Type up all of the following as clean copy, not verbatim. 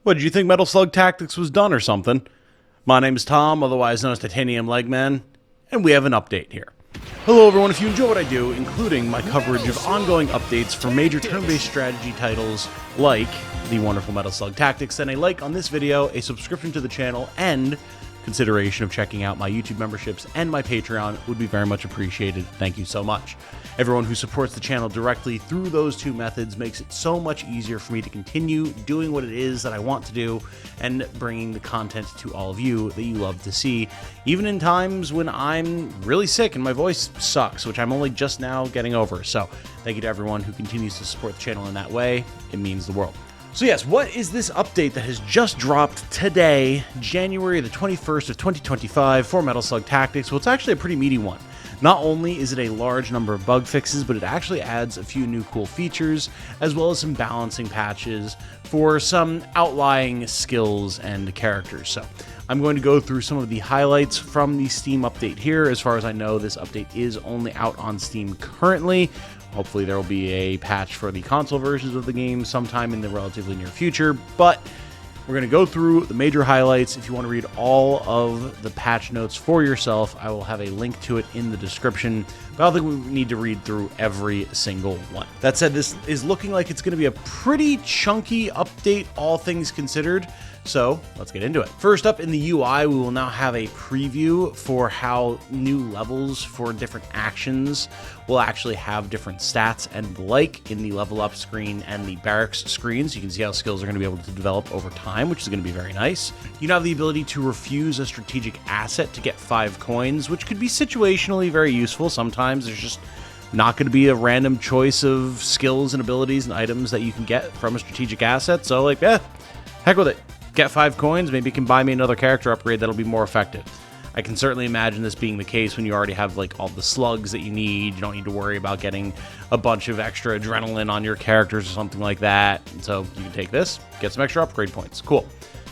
What, did you think Metal Slug Tactics was done or something? My name is Tom, otherwise known as Titanium Legman, and we have an update here. Hello everyone, if you enjoy what I do, including my coverage of ongoing updates for major turn-based strategy titles like the wonderful Metal Slug Tactics, then a like on this video, a subscription to the channel, and consideration of checking out my YouTube memberships and my Patreon would be very much appreciated. Thank you so much. Everyone who supports the channel directly through those two methods makes it so much easier for me to continue doing what it is that I want to do and bringing the content to all of you that you love to see, even in times when I'm really sick and my voice sucks, which I'm only just now getting over. So thank you to everyone who continues to support the channel in that way. It means the world. So yes, what is this update that has just dropped today, January the 21st of 2025 for Metal Slug Tactics? Well, it's actually a pretty meaty one. Not only is it a large number of bug fixes, but it actually adds a few new cool features, as well as some balancing patches for some outlying skills and characters. So I'm going to go through some of the highlights from the Steam update here. As far as I know, this update is only out on Steam currently. Hopefully there will be a patch for the console versions of the game sometime in the relatively near future, but we're going to go through the major highlights. If you want to read all of the patch notes for yourself, I will have a link to it in the description, but I don't think we need to read through every single one. That said, this is looking like it's going to be a pretty chunky update, all things considered. So let's get into it. First up in the UI, we will now have a preview for how new levels for different actions will actually have different stats and the like in the level up screen and the barracks screen. So you can see how skills are going to be able to develop over time, which is going to be very nice. You now have the ability to refuse a strategic asset to get 5 coins, which could be situationally very useful. Sometimes there's just not going to be a random choice of skills and abilities and items that you can get from a strategic asset. So like, heck with it. Get 5 coins, maybe it can buy me another character upgrade that'll be more effective. I can certainly imagine this being the case when you already have like all the slugs that you need. You don't need to worry about getting a bunch of extra adrenaline on your characters or something like that. And so you can take this, get some extra upgrade points. Cool.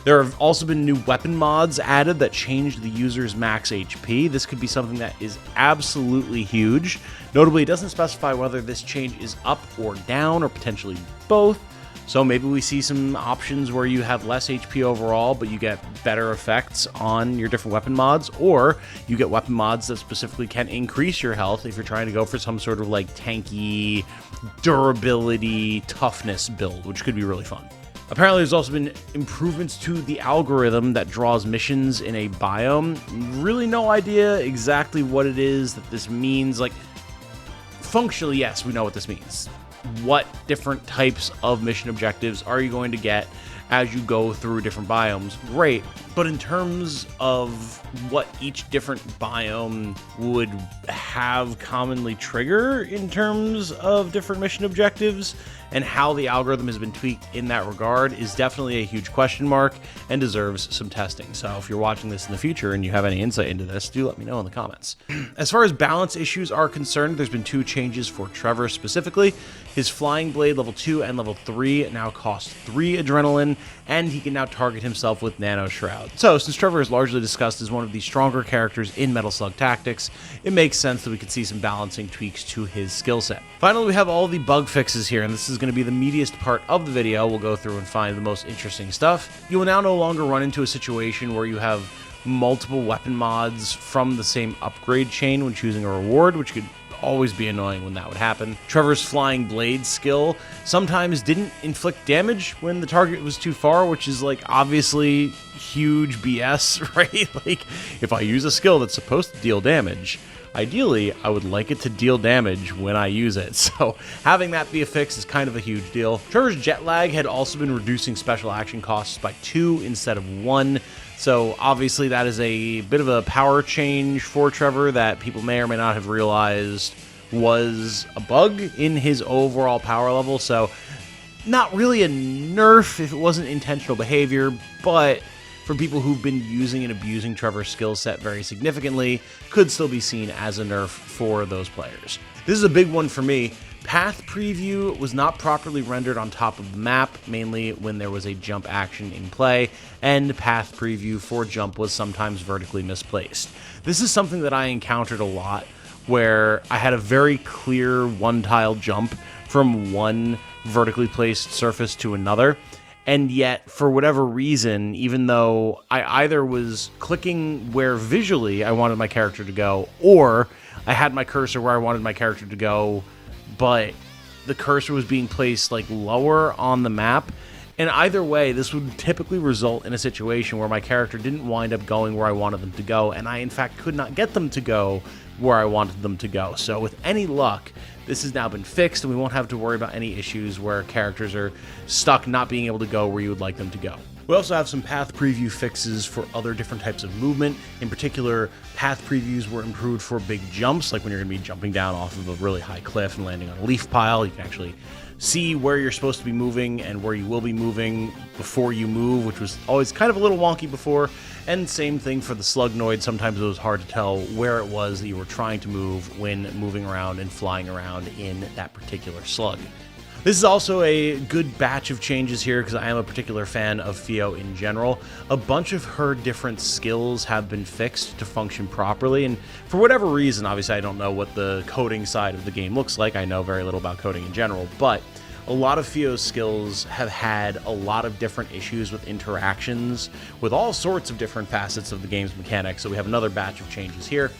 There have also been new weapon mods added that change the user's max HP. This could be something that is absolutely huge. Notably, it doesn't specify whether this change is up or down or potentially both. So maybe we see some options where you have less HP overall, but you get better effects on your different weapon mods, or you get weapon mods that specifically can increase your health if you're trying to go for some sort of like tanky, durability, toughness build, which could be really fun. Apparently, there's also been improvements to the algorithm that draws missions in a biome. Really no idea exactly what it is that this means. Like, functionally, yes, we know what this means. What different types of mission objectives are you going to get as you go through different biomes? Great. But in terms of what each different biome would have commonly trigger in terms of different mission objectives and how the algorithm has been tweaked in that regard is definitely a huge question mark and deserves some testing. So if you're watching this in the future and you have any insight into this, do let me know in the comments. As far as balance issues are concerned, there's been 2 changes for Trevor specifically. His Flying Blade level 2 and level 3 now cost 3 adrenaline, and he can now target himself with Nano Shroud. So since Trevor is largely discussed as one of the stronger characters in Metal Slug Tactics, it makes sense that we could see some balancing tweaks to his skill set. Finally, we have all the bug fixes here, and this is going to be the meatiest part of the video. We'll go through and find the most interesting stuff. You will now no longer run into a situation where you have multiple weapon mods from the same upgrade chain when choosing a reward, which could always be annoying when that would happen. Trevor's Flying Blade skill sometimes didn't inflict damage when the target was too far, which is like obviously huge BS, right? Like if I use a skill that's supposed to deal damage, ideally I would like it to deal damage when I use it. So having that be a fix is kind of a huge deal. Trevor's jet lag had also been reducing special action costs by 2 instead of 1. So obviously that is a bit of a power change for Trevor that people may or may not have realized was a bug in his overall power level. So not really a nerf if it wasn't intentional behavior, but for people who've been using and abusing Trevor's skill set very significantly, could still be seen as a nerf for those players. This is a big one for me. Path preview was not properly rendered on top of the map, mainly when there was a jump action in play, and path preview for jump was sometimes vertically misplaced. This is something that I encountered a lot, where I had a very clear one-tile jump from one vertically placed surface to another, And yet, for whatever reason, even though I either was clicking where visually I wanted my character to go, or I had my cursor where I wanted my character to go, but the cursor was being placed like lower on the map. And either way, this would typically result in a situation where my character didn't wind up going where I wanted them to go, and I in fact could not get them to go where I wanted them to go. So with any luck, this has now been fixed, and we won't have to worry about any issues where characters are stuck not being able to go where you would like them to go. We also have some path preview fixes for other different types of movement. In particular, path previews were improved for big jumps, like when you're going to be jumping down off of a really high cliff and landing on a leaf pile. You can actually see where you're supposed to be moving and where you will be moving before you move, which was always kind of a little wonky before. And same thing for the Slugnoid. Sometimes it was hard to tell where it was that you were trying to move when moving around and flying around in that particular slug. This is also a good batch of changes here because I am a particular fan of Fio in general. A bunch of her different skills have been fixed to function properly, and for whatever reason, obviously I don't know what the coding side of the game looks like. I know very little about coding in general, but a lot of Fio's skills have had a lot of different issues with interactions with all sorts of different facets of the game's mechanics, so we have another batch of changes here.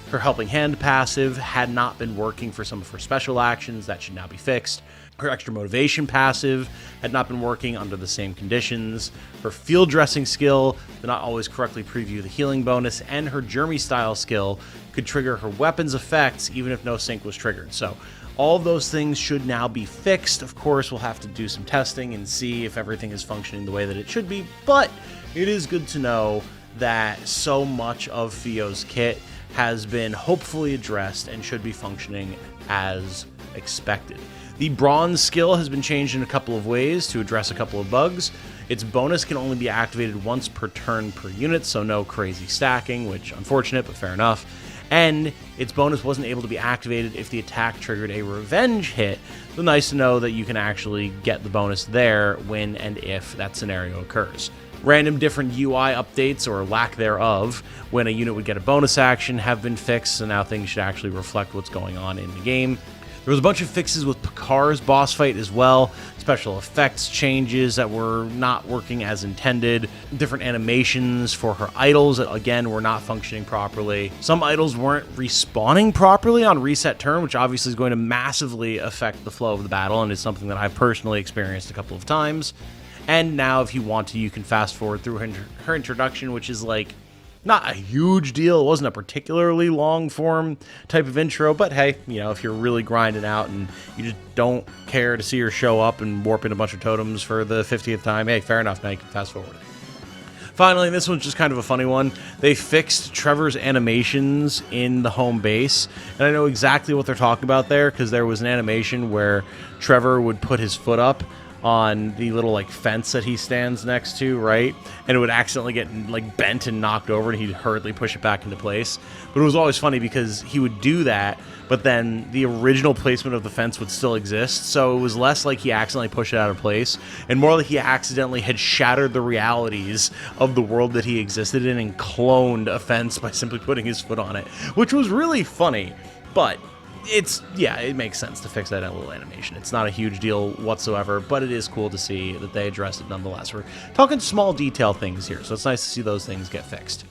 Her Helping Hand passive had not been working for some of her special actions. That should now be fixed. Her Extra Motivation passive had not been working under the same conditions. Her Field Dressing skill did not always correctly preview the healing bonus, and her Jeremy Style skill could trigger her weapon's effects even if no sync was triggered. So all of those things should now be fixed. Of course, we'll have to do some testing and see if everything is functioning the way that it should be, but it is good to know that so much of Fio's kit has been hopefully addressed and should be functioning as expected. The Bronze skill has been changed in a couple of ways to address a couple of bugs. Its bonus can only be activated once per turn per unit, so no crazy stacking, which unfortunate, but fair enough. And its bonus wasn't able to be activated if the attack triggered a revenge hit, so nice to know that you can actually get the bonus there when and if that scenario occurs. Random different UI updates, or lack thereof, when a unit would get a bonus action have been fixed, so now things should actually reflect what's going on in the game. There was a bunch of fixes with Picar's boss fight as well, special effects changes that were not working as intended, different animations for her idols that again were not functioning properly. Some idols weren't respawning properly on reset turn, which obviously is going to massively affect the flow of the battle, and is something that I've personally experienced a couple of times. And now if you want to, you can fast forward through her introduction, which is like not a huge deal. It wasn't a particularly long form type of intro, but hey, you know, if you're really grinding out and you just don't care to see her show up and warp in a bunch of totems for the 50th time, hey, fair enough, now you can fast forward. Finally, this one's just kind of a funny one. They fixed Trevor's animations in the home base, and I know exactly what they're talking about there, because there was an animation where Trevor would put his foot up on the little like fence that he stands next to, right? And it would accidentally get like bent and knocked over, and he'd hurriedly push it back into place. But it was always funny because he would do that, but then the original placement of the fence would still exist. So it was less like he accidentally pushed it out of place, and more like he accidentally had shattered the realities of the world that he existed in and cloned a fence by simply putting his foot on it, which was really funny. But it makes sense to fix that in a little animation. It's not a huge deal whatsoever, but it is cool to see that they addressed it nonetheless. We're talking small detail things here, so it's nice to see those things get fixed.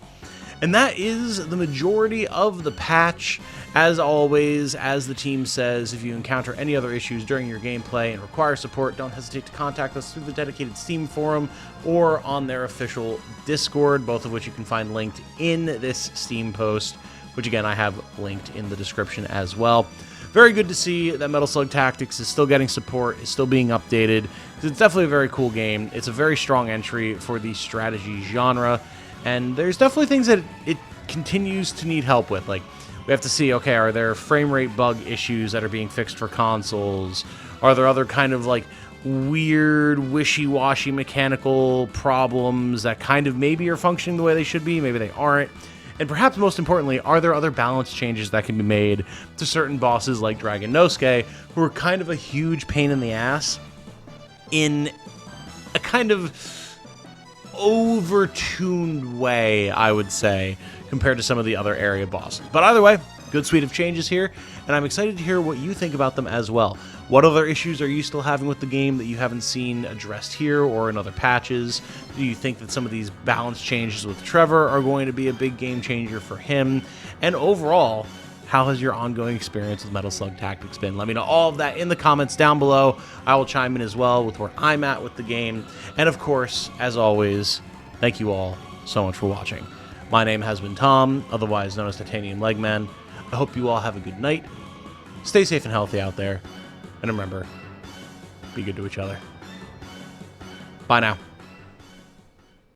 And that is the majority of the patch. As always, as the team says, if you encounter any other issues during your gameplay and require support, don't hesitate to contact us through the dedicated Steam forum or on their official Discord, both of which you can find linked in this Steam post, which again I have linked in the description as well. Very good to see that Metal Slug Tactics is still getting support, is still being updated. It's definitely a very cool game. It's a very strong entry for the strategy genre, and there's definitely things that it continues to need help with. Like, we have to see, okay, are there frame rate bug issues that are being fixed for consoles? Are there other kind of like weird, wishy-washy mechanical problems that kind of maybe are functioning the way they should be, maybe they aren't? And perhaps most importantly, are there other balance changes that can be made to certain bosses like Dragon Nosuke, who are kind of a huge pain in the ass in a kind of over-tuned way, I would say, compared to some of the other area bosses. But either way, good suite of changes here, and I'm excited to hear what you think about them as well. What other issues are you still having with the game that you haven't seen addressed here or in other patches? Do you think that some of these balance changes with Trevor are going to be a big game changer for him? And overall, how has your ongoing experience with Metal Slug Tactics been? Let me know all of that in the comments down below. I will chime in as well with where I'm at with the game. And of course, as always, thank you all so much for watching. My name has been Tom, otherwise known as Titanium Legman. I hope you all have a good night. Stay safe and healthy out there. And remember, be good to each other. Bye now.